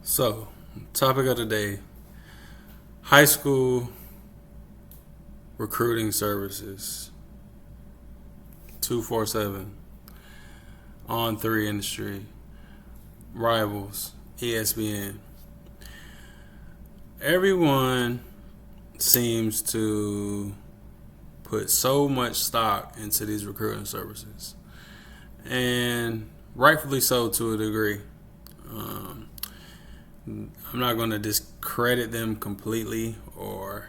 So, topic of the day: high school recruiting services, 247, On3 industry, rivals, Espn. Everyone seems to put so much stock into these recruiting services, and rightfully so to a degree. Um, I'm not going to discredit them completely or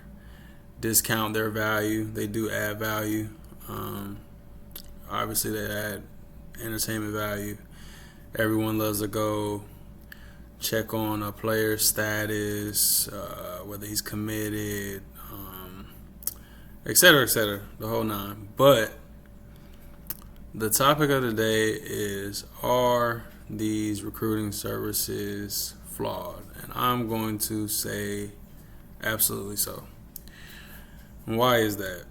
discount their value. They do add value. Um, Obviously, they add entertainment value. Everyone loves to go check on a player's status, whether he's committed, et cetera, the whole nine. But the topic of the day is, are these recruiting services flawed? And I'm going to say absolutely so. And why is that?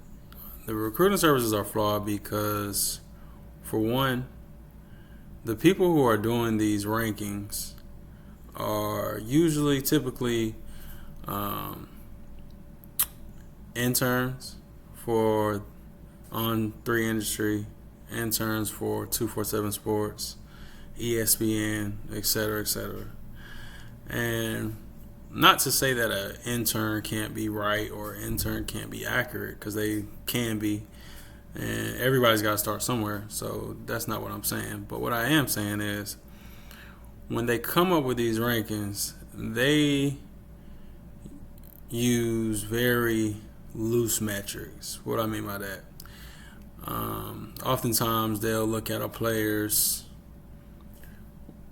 The recruiting services are flawed because, for one, the people who are doing these rankings are typically interns for On3 industry, interns for 247 Sports, ESPN, etc. And not to say that an intern can't be right or an intern can't be accurate, because they can be, and everybody's got to start somewhere. So that's not what I'm saying. But what I am saying is, when they come up with these rankings, they use very loose metrics. What I mean by that, oftentimes they'll look at a player's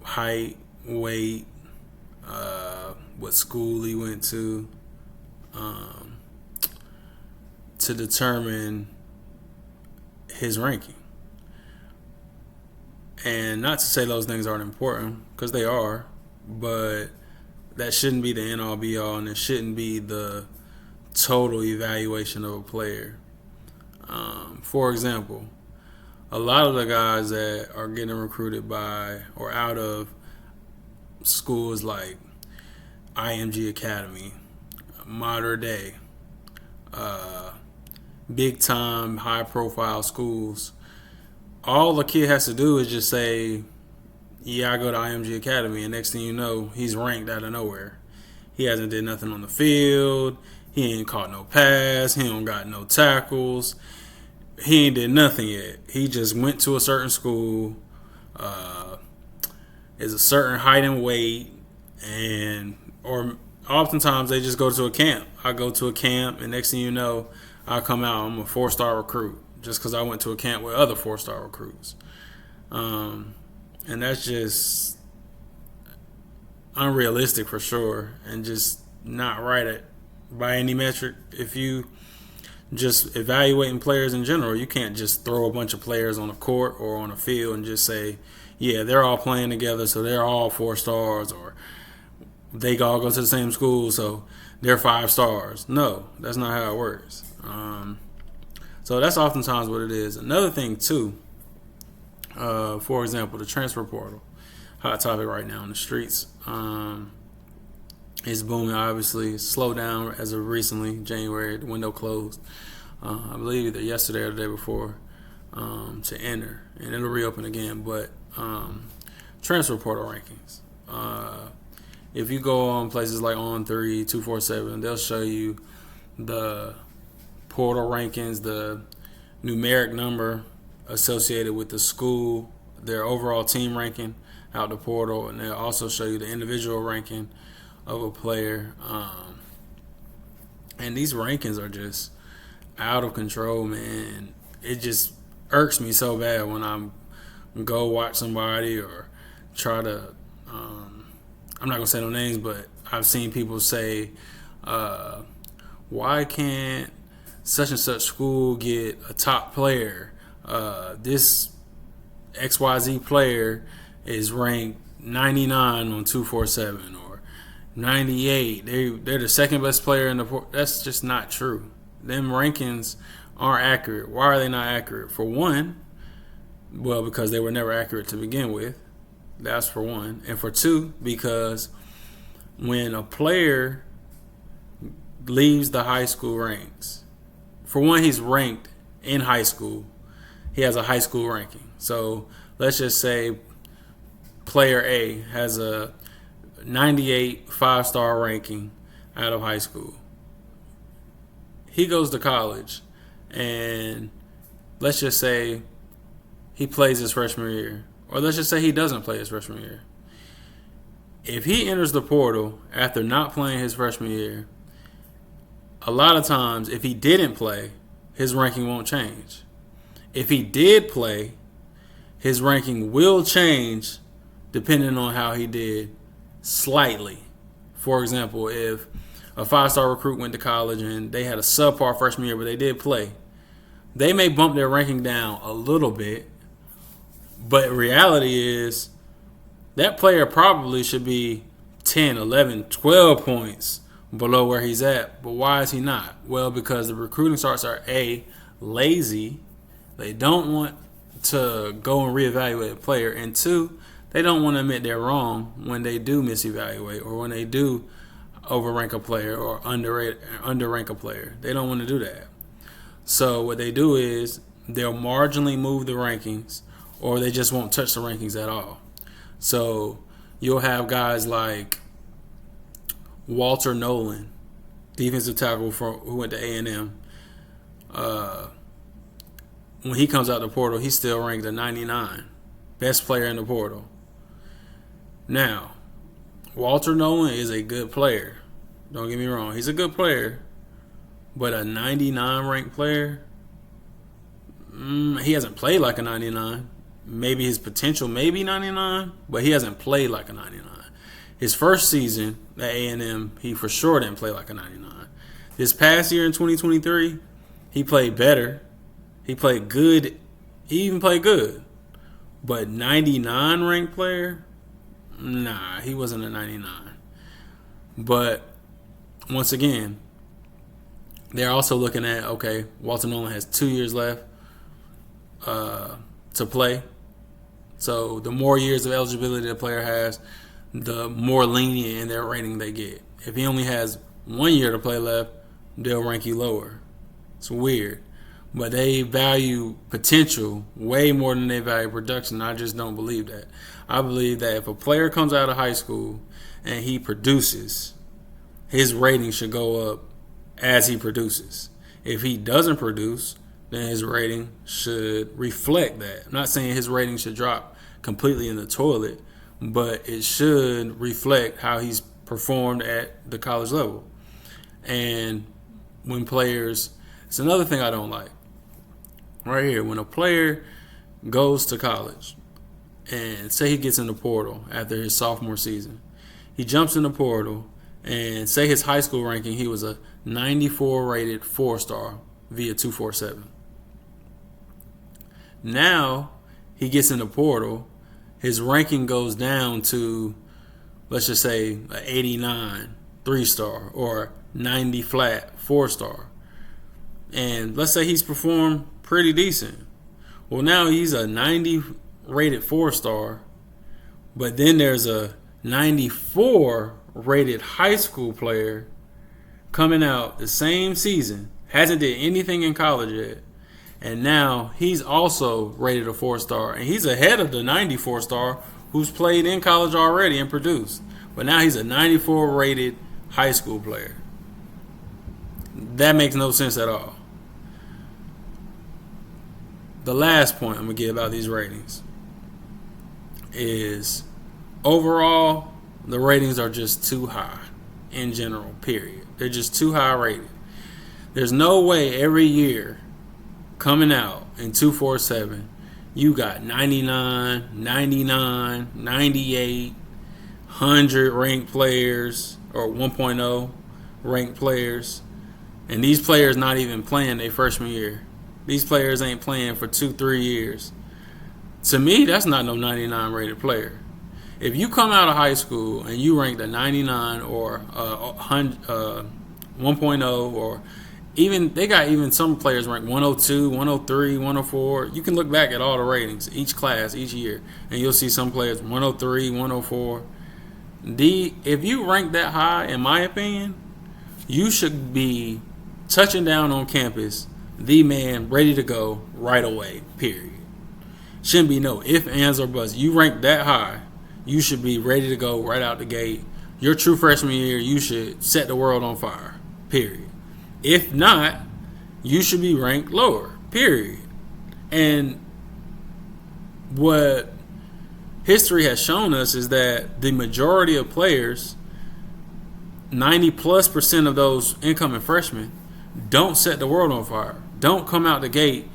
height, weight, what school he went to determine his ranking. And not to say those things aren't important, because they are, but that shouldn't be the end all be all, and it shouldn't be the total evaluation of a player. For example, a lot of the guys that are getting recruited by or out of schools like IMG Academy, Modern Day, big time, high profile schools, all the kid has to do is just say, yeah, I go to IMG Academy, and next thing you know, he's ranked out of nowhere. He hasn't did nothing on the field. He ain't caught no pass. He don't got no tackles. He ain't did nothing yet. He just went to a certain school, is a certain height and weight, or oftentimes they just go to a camp. I go to a camp, and next thing you know, I come out, I'm a 4-star recruit just because I went to a camp with other 4-star recruits. And that's just unrealistic for sure, and just not right by any metric. If you just evaluating players in general, you can't just throw a bunch of players on a court or on a field and just say, yeah, they're all playing together, so they're all 4 stars, or they all go to the same school, so they're 5 stars. No, that's not how it works. So that's oftentimes what it is. Another thing too, for example, the transfer portal, hot topic right now in the streets. It's booming. Obviously, it's slowed down as of recently, January. The window closed, I believe either yesterday or the day before, to enter, and it'll reopen again. But transfer portal rankings. If you go on places like On3, 247, they'll show you the portal rankings, the numeric number associated with the school, their overall team ranking out the portal, and they'll also show you the individual ranking of a player. And these rankings are just out of control, man. It just irks me so bad when I'm go watch somebody or try to. I'm not gonna say no names, but I've seen people say, "Why can't such and such school get a top player? This XYZ player is ranked 99 on 247 or 98. They're the second best player in the." That's just not true. Them rankings aren't accurate. Why are they not accurate? For one, well, because they were never accurate to begin with. That's for one. And for two, because when a player leaves the high school ranks, for one, he's ranked in high school. He has a high school ranking. So let's just say player A has a 98 5-star ranking out of high school. He goes to college, and let's just say he plays his freshman year. Or let's just say he doesn't play his freshman year. If he enters the portal after not playing his freshman year, a lot of times, if he didn't play, his ranking won't change. If he did play, his ranking will change depending on how he did slightly. For example, if a 5-star recruit went to college and they had a subpar freshman year, but they did play, they may bump their ranking down a little bit, but reality is that player probably should be 10, 11, 12 points below where he's at. But why is he not? Well, because the recruiting starts are A, lazy. They don't want to go and reevaluate a player. And 2, they don't want to admit they're wrong when they do misevaluate or when they do overrank a player or underrank a player. They don't want to do that. So what they do is they'll marginally move the rankings, or they just won't touch the rankings at all. So you'll have guys like Walter Nolan, defensive tackle who went to A&M. When he comes out the portal, he's still ranked a 99, best player in the portal. Now, Walter Nolan is a good player. Don't get me wrong. He's a good player. But a 99 ranked player, he hasn't played like a 99. Maybe his potential may be 99, but he hasn't played like a 99. His first season at A&M, he for sure didn't play like a 99. This past year in 2023, he played better. He played good. He even played good. But 99 ranked player, nah, he wasn't a 99. But once again, they're also looking at, okay, Walter Nolan has 2 years left to play. So the more years of eligibility the player has, the more lenient in their rating they get. If he only has 1 year to play left, they'll rank you lower. It's weird. But they value potential way more than they value production. I just don't believe that. I believe that if a player comes out of high school and he produces, his rating should go up as he produces. If he doesn't produce, then his rating should reflect that. I'm not saying his rating should drop completely in the toilet, but it should reflect how he's performed at the college level. And when players, it's another thing I don't like. Right here, when a player goes to college and say he gets in the portal after his sophomore season, he jumps in the portal and say his high school ranking, he was a 94 rated 4-star via 247. Now he gets in the portal, his ranking goes down to, let's just say, an 89 3-star or 90 flat 4-star. And let's say he's performed pretty decent. Well, now he's a 90 rated 4-star, but then there's a 94 rated high school player coming out the same season, hasn't did anything in college yet, and now he's also rated a 4-star, and he's ahead of the 94-star who's played in college already and produced. But now he's a 94 rated high school player. That makes no sense at all. The last point I'm going to give about these ratings is overall, the ratings are just too high in general, period. They're just too high rated. There's no way every year coming out in 247, you got 99, 99, 98, 100 ranked players or 1.0 ranked players. And these players not even playing their freshman year. These players ain't playing for 2-3 years. To me, that's not no 99 rated player. If you come out of high school and you ranked a 99 or 1.0 or even, they got even some players ranked 102, 103, 104. You can look back at all the ratings, each class, each year, and you'll see some players 103, 104. If you rank that high, in my opinion, you should be touching down on campus, the man, ready to go right away. Period. Shouldn't be no ifs, ands, or buts. You rank that high, you should be ready to go right out the gate. Your true freshman year, you should set the world on fire. Period. If not, you should be ranked lower. Period. And what history has shown us is that the majority of players, 90+% of those incoming freshmen, don't set the world on fire. Don't come out the gate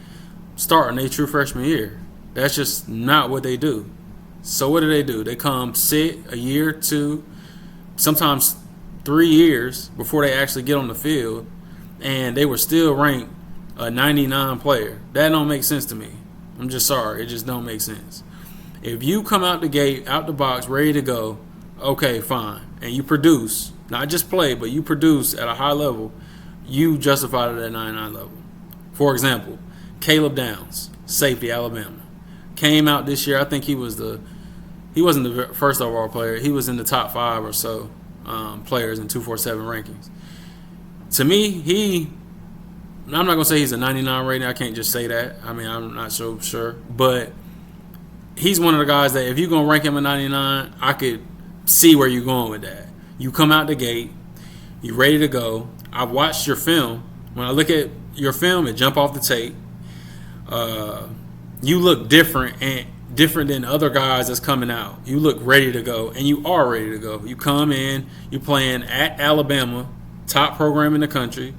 starting their true freshman year. That's just not what they do. So what do? They come sit a year, 2, sometimes 3 years before they actually get on the field, and they were still ranked a 99 player. That don't make sense to me. I'm just sorry. It just don't make sense. If you come out the gate, out the box, ready to go, okay, fine, and you produce, not just play, but you produce at a high level, you justify it at 99 level. For example, Caleb Downs, safety, Alabama, came out this year. I think he wasn't the first overall player. He was in the top 5 or so players in 247 rankings. To me, I'm not going to say he's a 99 rating. I can't just say that. I mean, I'm not so sure. But he's one of the guys that if you're going to rank him a 99, I could see where you're going with that. You come out the gate, you're ready to go. I've watched your film. When I look at your film and jump off the tape, you look different than other guys that's coming out. You look ready to go, and you are ready to go. You come in, you're playing at Alabama, top program in the country,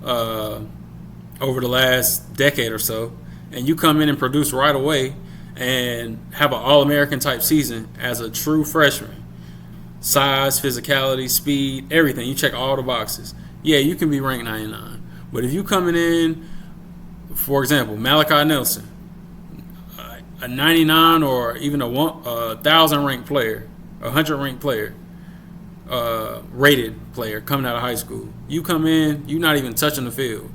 over the last decade or so, and you come in and produce right away and have an All-American type season as a true freshman. Size, physicality, speed, everything. You check all the boxes. Yeah, you can be ranked 99. But if you coming in, for example, Malachi Nelson, a 99 or even a 1,000 ranked player, a 100 ranked player, rated player coming out of high school. You come in, you're not even touching the field.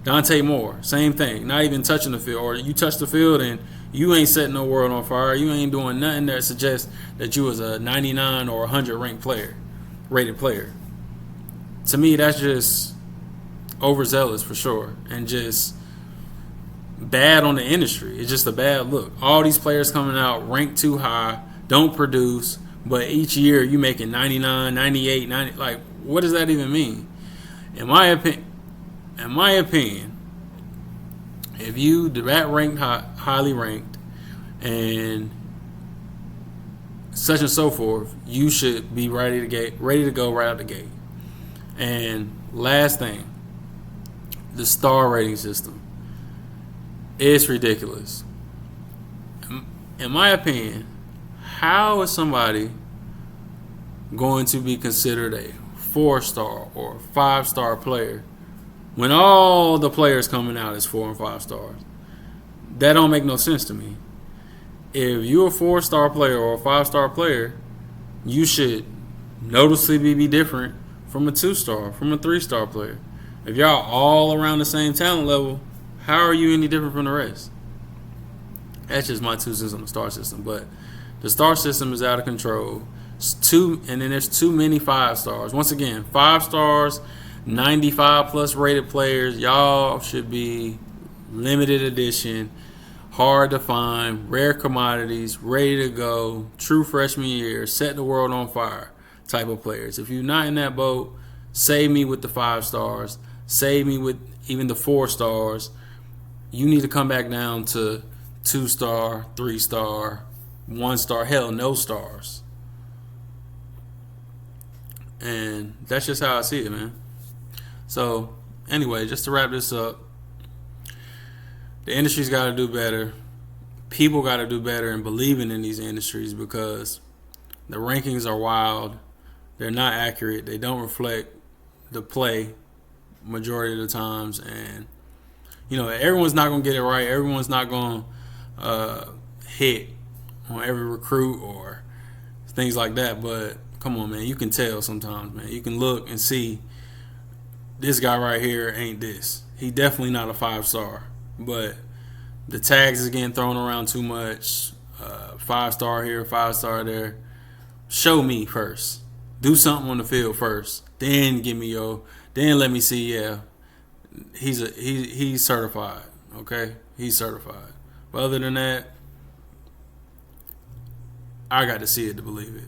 Dante Moore, same thing, not even touching the field. Or you touch the field and you ain't setting no world on fire. You ain't doing nothing that suggests that you was a 99 or 100 ranked player, rated player. To me, that's just overzealous for sure, and just bad on the industry. It's just a bad look. All these players coming out ranked too high, don't produce, but each year you making 99, 98, 90. Like, what does that even mean? In my opinion, if you that ranked highly ranked and such and so forth, you should be ready to go right out the gate. And last thing, the star rating system. It's ridiculous. In my opinion, how is somebody going to be considered a 4-star or 5-star player when all the players coming out is 4 and 5 stars? That don't make no sense to me. If you're a 4-star player or a 5-star player, you should noticeably be different from a 2-star, from a 3-star player. If y'all all around the same talent level, how are you any different from the rest? That's just my 2 cents on the star system. But the star system is out of control. And then there's too many 5 stars. Once again, 5 stars, 95 plus rated players. Y'all should be limited edition, hard to find, rare commodities, ready to go, true freshman year, set the world on fire type of players. If you're not in that boat, save me with the 5 stars. Save me with even the 4 stars. You need to come back down to 2-star, 3-star, 1-star, hell, no stars. And that's just how I see it, man. So, anyway, just to wrap this up, the industry's got to do better. People got to do better in believing in these industries, because the rankings are wild. They're not accurate. They don't reflect the play majority of the times. And, everyone's not going to get it right. Everyone's not going to hit on every recruit or things like that. But come on, man. You can tell sometimes, man. You can look and see this guy right here ain't this. He definitely not a 5-star. But the tags is getting thrown around too much. 5-star here, 5-star there. show me first. Do something on the field first. Then give me your. Then let me see. Yeah, he's certified. Okay, he's certified. But other than that, I got to see it to believe it.